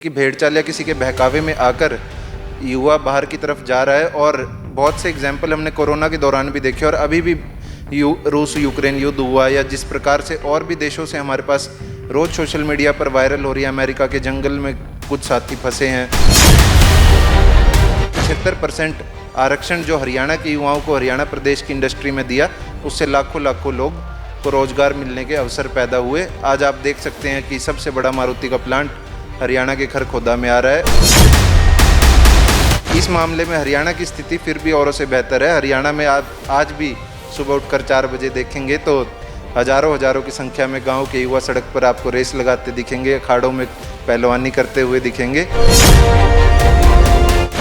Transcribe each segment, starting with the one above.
कि भेड़ चाल या किसी के बहकावे में आकर युवा बाहर की तरफ जा रहा है। और बहुत से एग्जाम्पल हमने कोरोना के दौरान भी देखे और अभी भी रूस यूक्रेन युद्ध हुआ या जिस प्रकार से और भी देशों से हमारे पास रोज़ सोशल मीडिया पर वायरल हो रही है, अमेरिका के जंगल में कुछ साथी फंसे हैं। 76% आरक्षण जो हरियाणा के युवाओं को हरियाणा प्रदेश की इंडस्ट्री में दिया, उससे लाखों लाखों लोग को रोजगार मिलने के अवसर पैदा हुए। आज आप देख सकते हैं कि सबसे बड़ा मारुति का प्लांट हरियाणा के खरखोदा में आ रहा है। इस मामले में हरियाणा की स्थिति फिर भी औरों से बेहतर है। हरियाणा में आज भी सुबह उठकर 4 बजे देखेंगे तो हजारों की संख्या में गांव के युवा सड़क पर आपको रेस लगाते दिखेंगे, अखाड़ों में पहलवानी करते हुए दिखेंगे।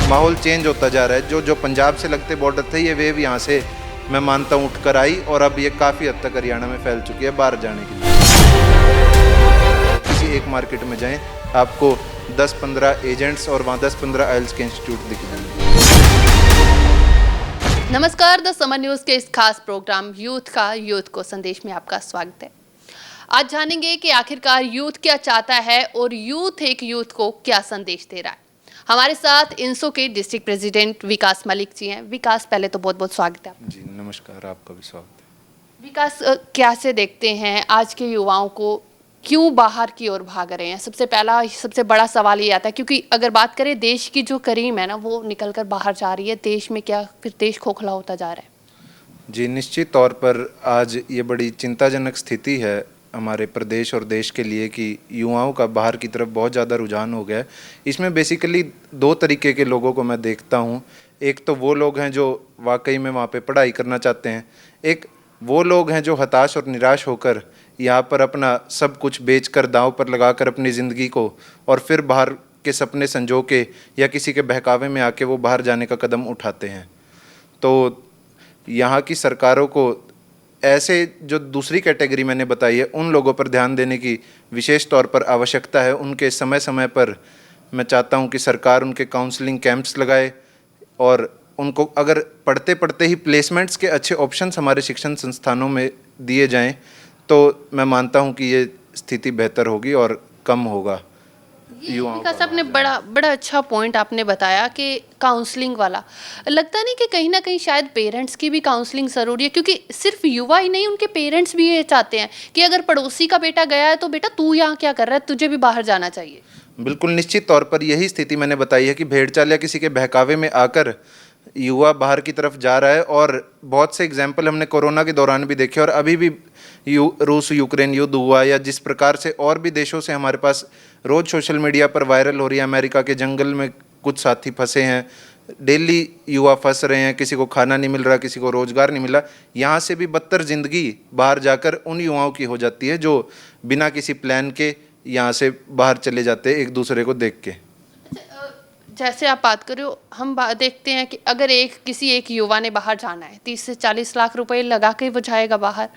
माहौल चेंज होता जा रहा है। जो पंजाब से लगते बॉर्डर थे, ये वेव यहाँ से मैं मानता हूँ उठकर आई और अब ये काफ़ी हद तक हरियाणा में फैल चुकी है बाहर जाने के लिए। किसी एक मार्केट में जाएं, आपको 10-15 एजेंट्स और वहाँ 10-15 आइल्स के इंस्टीट्यूट दिख जाएंगे। नमस्कार, द समर न्यूज़ के इस खास प्रोग्राम यूथ को संदेश में आपका स्वागत है। आज जानेंगे कि आखिरकार यूथ क्या चाहता है और यूथ को क्या संदेश दे रहा है। हमारे साथ इंसो के डिस्ट्रिक्ट प्रेसिडेंट विकास मलिक जी हैं। विकास, पहले तो बहुत बहुत स्वागत है आपका। जी नमस्कार, आपका भी स्वागत है। विकास, कैसे देखते हैं आज के युवाओं को, क्यों बाहर की ओर भाग रहे हैं? सबसे बड़ा सवाल ये आता है, क्योंकि अगर बात करें देश की जो करीम है ना, वो निकल कर बाहर जा रही है। देश में क्या, फिर देश खोखला होता जा रहा है। जी निश्चित तौर पर आज ये बड़ी चिंताजनक स्थिति है हमारे प्रदेश और देश के लिए कि युवाओं का बाहर की तरफ बहुत ज़्यादा रुझान हो गया है। इसमें बेसिकली 2 तरीके के लोगों को मैं देखता हूँ। एक तो वो लोग हैं जो वाकई में वहाँ पे पढ़ाई करना चाहते हैं, एक वो लोग हैं जो हताश और निराश होकर यहाँ पर अपना सब कुछ बेचकर दांव पर लगाकर अपनी ज़िंदगी को और फिर बाहर के सपने संजो के या किसी के बहकावे में आके वो बाहर जाने का कदम उठाते हैं। तो यहाँ की सरकारों को ऐसे जो दूसरी कैटेगरी मैंने बताई है, उन लोगों पर ध्यान देने की विशेष तौर पर आवश्यकता है। उनके समय समय पर मैं चाहता हूँ कि सरकार उनके काउंसलिंग कैंप्स लगाए और उनको अगर पढ़ते पढ़ते ही प्लेसमेंट्स के अच्छे ऑप्शंस हमारे शिक्षण संस्थानों में दिए जाएं तो मैं मानता हूं कि ये स्थिति बेहतर होगी और कम होगा युवाओं का। विकास, आपने बड़ा अच्छा पॉइंट आपने बताया कि काउंसलिंग वाला। लगता नहीं कि कहीं ना कहीं शायद पेरेंट्स की भी काउंसलिंग ज़रूरी है, क्योंकि सिर्फ युवा ही नहीं, उनके पेरेंट्स भी ये चाहते हैं कि अगर पड़ोसी का बेटा गया है तो बेटा तू यहाँ क्या कर रहा है, तुझे भी बाहर जाना चाहिए। बिल्कुल निश्चित तौर पर यही स्थिति मैंने बताई है कि भेड़ चाल या किसी के बहकावे में आकर युवा बाहर की तरफ जा रहा है। और बहुत से एग्जाम्पल हमने कोरोना के दौरान भी देखे और अभी भी रूस यूक्रेन युद्ध हुआ या जिस प्रकार से और भी देशों से हमारे पास रोज़ सोशल मीडिया पर वायरल हो रही है, अमेरिका के जंगल में कुछ साथी फंसे हैं, डेली युवा फंस रहे हैं, किसी को खाना नहीं मिल रहा, किसी को रोज़गार नहीं मिला। यहाँ से भी बदतर ज़िंदगी बाहर जाकर उन युवाओं की हो जाती है जो बिना किसी प्लान के यहाँ से बाहर चले जाते हैं एक दूसरे को देख के। जैसे आप बात कर रहे हो, हम देखते हैं कि अगर किसी एक युवा ने बाहर जाना है, 30 से 40 लाख रुपए लगा के वो जाएगा बाहर।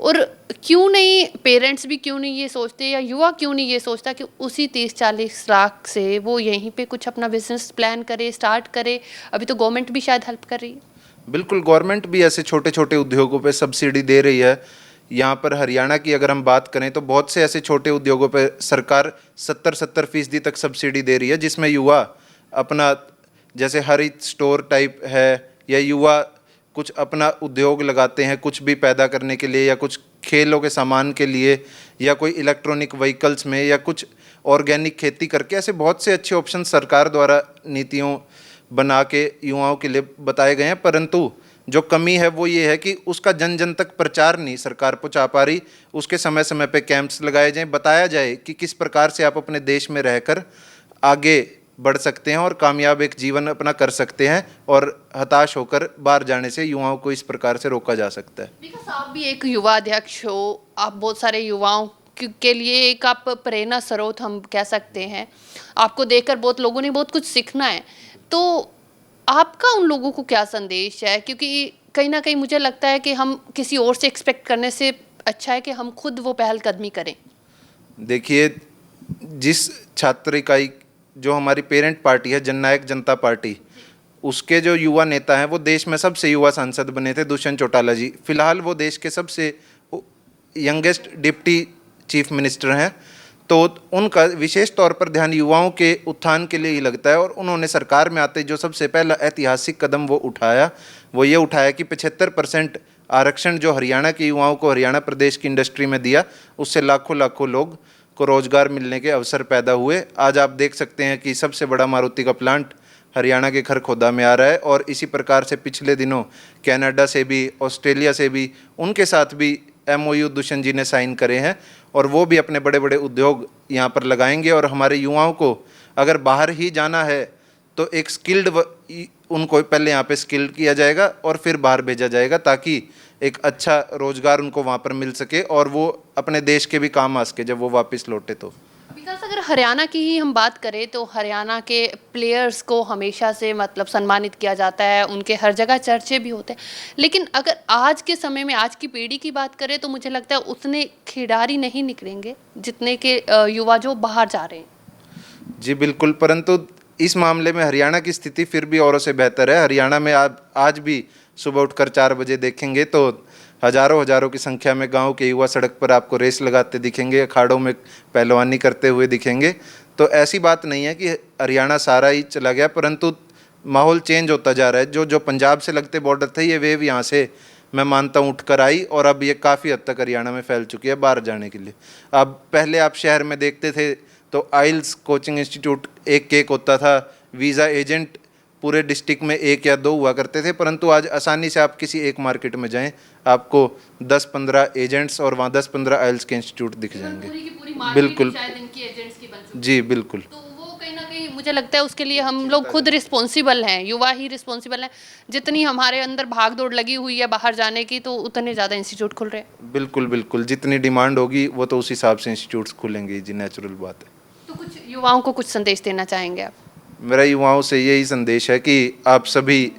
और क्यों नहीं पेरेंट्स भी क्यों नहीं ये सोचते, या युवा क्यों नहीं ये सोचता कि उसी 30-40 लाख से वो यहीं पे कुछ अपना बिजनेस प्लान करे, स्टार्ट करे। अभी तो गवर्नमेंट भी शायद हेल्प कर रही है। बिल्कुल, गवर्नमेंट भी ऐसे छोटे छोटे उद्योगों पे सब्सिडी दे रही है। यहाँ पर हरियाणा की अगर हम बात करें तो बहुत से ऐसे छोटे उद्योगों पे सरकार 70% तक सब्सिडी दे रही है, जिसमें युवा अपना, जैसे हरित स्टोर टाइप है या युवा कुछ अपना उद्योग लगाते हैं कुछ भी पैदा करने के लिए, या कुछ खेलों के सामान के लिए, या कोई इलेक्ट्रॉनिक व्हीकल्स में, या कुछ ऑर्गेनिक खेती करके। ऐसे बहुत से अच्छे ऑप्शन सरकार द्वारा नीतियों बना के युवाओं के लिए बताए गए हैं। परंतु जो कमी है वो ये है कि उसका जन जन तक प्रचार नहीं सरकार पहुंचा पा रही। उसके समय समय पे कैंप्स लगाए जाएं, बताया जाए कि किस प्रकार से आप अपने देश में रहकर आगे बढ़ सकते हैं और कामयाब एक जीवन अपना कर सकते हैं, और हताश होकर बाहर जाने से युवाओं को इस प्रकार से रोका जा सकता है। बिकॉज आप भी एक युवा अध्यक्ष हो, आप बहुत सारे युवाओं के लिए एक आप प्रेरणा स्रोत हम कह सकते हैं। आपको देखकर बहुत लोगों ने बहुत कुछ सीखना है, तो आपका उन लोगों को क्या संदेश है? क्योंकि कहीं ना कहीं मुझे लगता है कि हम किसी और से एक्सपेक्ट करने से अच्छा है कि हम खुद वो पहलकदमी करें। देखिए, जिस छात्र इकाई जो हमारी पेरेंट पार्टी है जननायक जनता पार्टी, उसके जो युवा नेता हैं वो देश में सबसे युवा सांसद बने थे दुष्यंत चौटाला जी। फिलहाल वो देश के सबसे यंगेस्ट डिप्टी चीफ मिनिस्टर हैं। तो उनका विशेष तौर पर ध्यान युवाओं के उत्थान के लिए ही लगता है। और उन्होंने सरकार में आते जो सबसे पहला ऐतिहासिक कदम वो उठाया, वो ये उठाया कि 75% आरक्षण जो हरियाणा के युवाओं को हरियाणा प्रदेश की इंडस्ट्री में दिया, उससे लाखों लाखों लोग को रोजगार मिलने के अवसर पैदा हुए। आज आप देख सकते हैं कि सबसे बड़ा मारुति का प्लांट हरियाणा के खरखोदा में आ रहा है। और इसी प्रकार से पिछले दिनों कनाडा से भी, ऑस्ट्रेलिया से भी, उनके साथ भी MOU दुष्यंत जी ने साइन करे हैं और वो भी अपने बड़े बड़े उद्योग यहाँ पर लगाएंगे। और हमारे युवाओं को अगर बाहर ही जाना है तो एक स्किल्ड उनको पहले यहाँ पे स्किल्ड किया जाएगा और फिर बाहर भेजा जाएगा, ताकि एक अच्छा रोजगार उनको वहाँ पर मिल सके और वो अपने देश के भी काम आ सके जब वो वापस लौटे। तो विकास, अगर हरियाणा की ही हम बात करें तो हरियाणा के प्लेयर्स को हमेशा से मतलब सम्मानित किया जाता है, उनके हर जगह चर्चे भी होते हैं। लेकिन अगर आज के समय में, आज की पीढ़ी की बात करें तो मुझे लगता है उतने खिलाड़ी नहीं निकलेंगे जितने के युवा जो बाहर जा रहे हैं। जी बिल्कुल, परंतु इस मामले में हरियाणा की स्थिति फिर भी औरों से बेहतर है। हरियाणा में आप आज भी सुबह उठकर 4 बजे देखेंगे तो हजारों की संख्या में गांव के युवा सड़क पर आपको रेस लगाते दिखेंगे, अखाड़ों में पहलवानी करते हुए दिखेंगे। तो ऐसी बात नहीं है कि हरियाणा सारा ही चला गया, परंतु माहौल चेंज होता जा रहा है। जो पंजाब से लगते बॉर्डर थे, ये वेव यहाँ से मैं मानता हूँ उठकर आई और अब ये काफ़ी हद तक हरियाणा में फैल चुकी है बाहर जाने के लिए। अब पहले आप शहर में देखते थे तो आइल्स कोचिंग इंस्टीट्यूट एक होता था, वीज़ा एजेंट पूरे डिस्ट्रिक्ट में 1 या 2 हुआ करते थे, परंतु आज आसानी से आप किसी एक मार्केट में जाएं, आपको 10-15 एजेंट्स और वहाँ 10-15 आइल्स के इंस्टीट्यूट दिख जाएंगे। पूरी की पूरी मार्केट बिल्कुल, शायद इनकी एजेंट्स की बन चुकी है। जी बिल्कुल। तो वो कहीं ना कहीं मुझे लगता है उसके लिए हम लोग खुद रिस्पॉन्सिबल हैं, युवा ही रिस्पॉन्सिबल हैं। जितनी हमारे अंदर भाग दौड़ लगी हुई है बाहर जाने की, तो उतने ज़्यादा इंस्टीट्यूट खुल रहे हैं। बिल्कुल बिल्कुल, जितनी डिमांड होगी वो तो उस हिसाब से इंस्टीट्यूट्स खुलेंगे जी, नेचुरल बात है। तो कुछ युवाओं को कुछ संदेश देना चाहेंगे आप? मेरा युवाओं से यही संदेश है कि आप सभी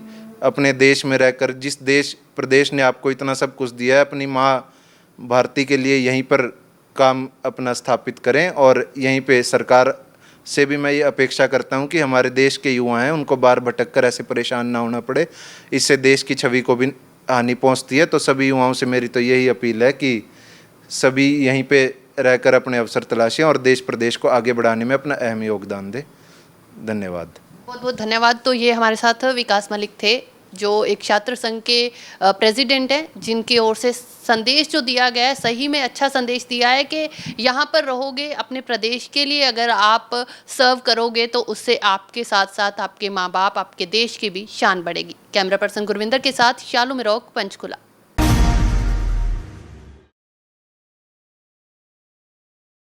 अपने देश में रहकर, जिस देश प्रदेश ने आपको इतना सब कुछ दिया है, अपनी माँ भारती के लिए यहीं पर काम अपना स्थापित करें। और यहीं पे सरकार से भी मैं ये अपेक्षा करता हूं कि हमारे देश के युवा हैं, उनको बाहर भटक कर ऐसे परेशान ना होना पड़े, इससे देश की छवि को भी हानि पहुंचती है। तो सभी युवाओं से मेरी तो यही अपील है कि सभी यहीं पे रहकर अपने अवसर तलाशें और देश प्रदेश को आगे बढ़ाने में अपना अहम योगदान दें। धन्यवाद। बहुत बहुत धन्यवाद। तो ये हमारे साथ विकास मलिक थे, जो एक छात्र संघ के प्रेसिडेंट हैं, जिनकी ओर से संदेश जो दिया गया है, सही में अच्छा संदेश दिया है कि यहाँ पर रहोगे, अपने प्रदेश के लिए अगर आप सर्व करोगे तो उससे आपके साथ साथ आपके माँ बाप, आपके देश की भी शान बढ़ेगी। कैमरा पर्सन गुरविंदर के साथ शालू मिरोक, पंचकुला।